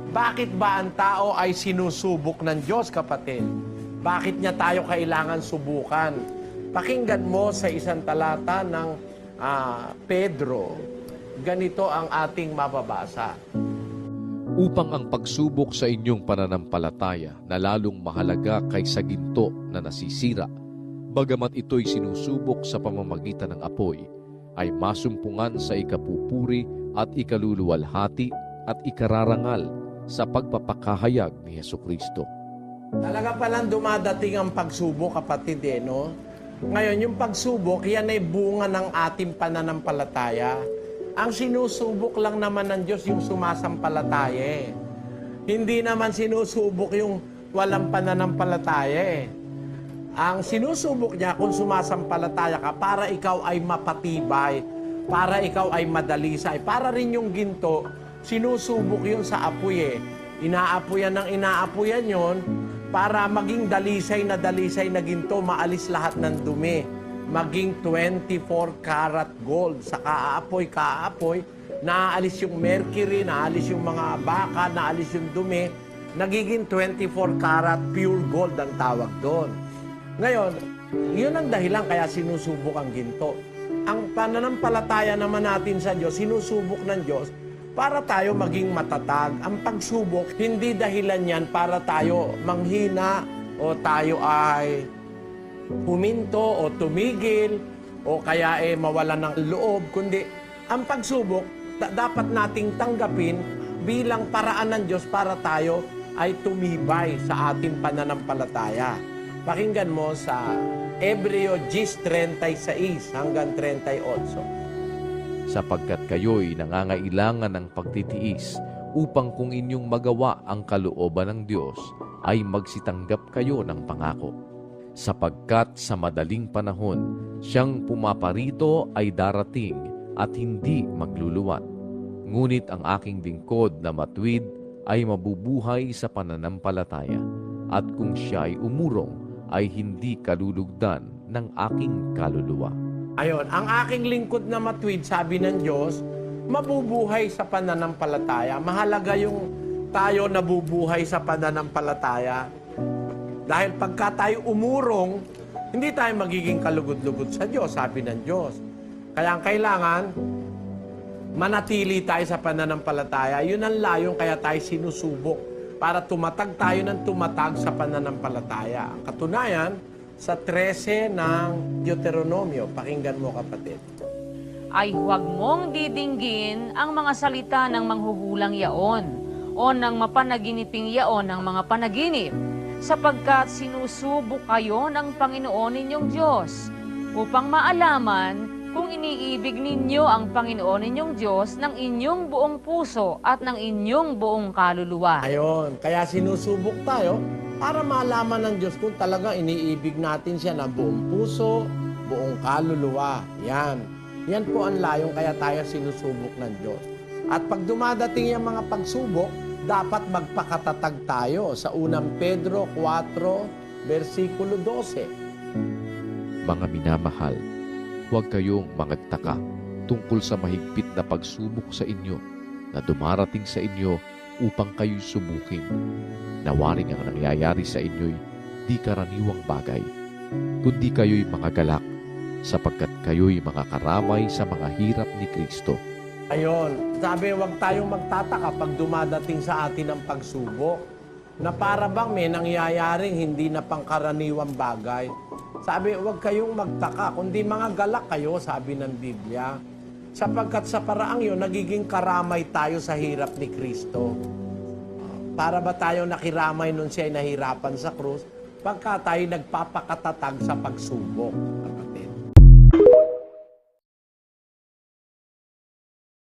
Bakit ba ang tao ay sinusubok ng Diyos, kapatid? Bakit niya tayo kailangan subukan? Pakinggan mo sa isang talata ng Pedro. Ganito ang ating mababasa. Upang ang pagsubok sa inyong pananampalataya na lalong mahalaga kaysa ginto na nasisira, bagamat ito'y sinusubok sa pamamagitan ng apoy, ay masumpungan sa ikapupuri at ikaluluwalhati at ikararangal sa pagpapakahayag ni Hesukristo. Talaga palang dumadating ang pagsubok, kapatid, no? Ngayon, yung pagsubok, yan ay bunga ng ating pananampalataya. Ang sinusubok lang naman ng Diyos yung sumasampalataya. Hindi naman sinusubok yung walang pananampalataya. Ang sinusubok niya kung sumasampalataya ka para ikaw ay mapatibay, para ikaw ay madalisay. Para rin yung ginto, sinusubok yun sa apoy. Inaapoyan ng inaapoyan yon para maging dalisay na ginto, maalis lahat ng dumi. Maging 24 karat gold. Sa kaapoy, naaalis yung mercury, naaalis yung mga baka, naaalis yung dumi. Nagiging 24 karat pure gold ang tawag doon. Ngayon, yun ang dahilan kaya sinusubok ang ginto. Ang pananampalataya naman natin sa Diyos, sinusubok ng Diyos para tayo maging matatag. Ang pagsubok, hindi dahilan yan para tayo manghina o tayo ay huminto o tumigil o kaya mawalan ng loob, kundi ang pagsubok dapat nating tanggapin bilang paraan ng Diyos para tayo ay tumibay sa ating pananampalataya. Pakinggan mo sa Hebreo 10:36 hanggang 38. Sapagkat kayo'y nangangailangan ng pagtitiis upang kung inyong magawa ang kalooban ng Diyos ay magsitanggap kayo ng pangako. Sapagkat sa madaling panahon, siyang pumaparito ay darating at hindi magluluwat. Ngunit ang aking lingkod na matuwid ay mabubuhay sa pananampalataya, at kung siya ay umurong, ay hindi kalulugdan ng aking kaluluwa. Ayon, ang aking lingkod na matuwid, sabi ng Diyos, mabubuhay sa pananampalataya. Mahalaga yung tayo nabubuhay sa pananampalataya. Dahil pagka tayo umurong, hindi tayo magiging kalugod-lugod sa Diyos, sabi ng Diyos. Kaya ang kailangan, manatili tayo sa pananampalataya. Yun ang layong kaya tayo sinusubok para tumatag tayo ng tumatag sa pananampalataya. Ang katunayan, sa 13 ng Deuteronomio, pakinggan mo, kapatid. Ay huwag mong didinggin ang mga salita ng manghuhulang yaon o ng mapanaginiping yaon ng mga panaginip, sapagkat sinusubok kayo ng Panginoon ninyong Diyos upang maalaman kung iniibig ninyo ang Panginoon ninyong Diyos ng inyong buong puso at ng inyong buong kaluluwa. Ayon, kaya sinusubok tayo para malaman ng Diyos kung talaga iniibig natin siya ng buong puso, buong kaluluwa. Yan. Yan po ang layong kaya tayo sinusubok ng Diyos. At pag dumadating yung mga pagsubok, dapat magpakatatag tayo sa unang Pedro 4, versikulo 12. Mga minamahal, huwag kayong magtaka tungkol sa mahigpit na pagsubok sa inyo na dumarating sa inyo upang kayo'y subukin. Nawaring ang nangyayari sa inyo'y di karaniwang bagay, kundi kayo'y makagalak, sapagkat kayo'y makakaramay sa mga hirap ni Kristo. Ayon, sabi huwag tayong magtataka pag dumadating sa atin ang pagsubok na para bang may nangyayaring hindi na pangkaraniwang bagay. Sabi huwag kayong magtaka, kundi mga galak kayo, sabi ng Biblia. Sapagkat sa paraang yun, nagiging karamay tayo sa hirap ni Kristo. Para ba tayo nakiramay nung siya'y nahirapan sa krus? Pagka tayo nagpapakatatag sa pagsubok.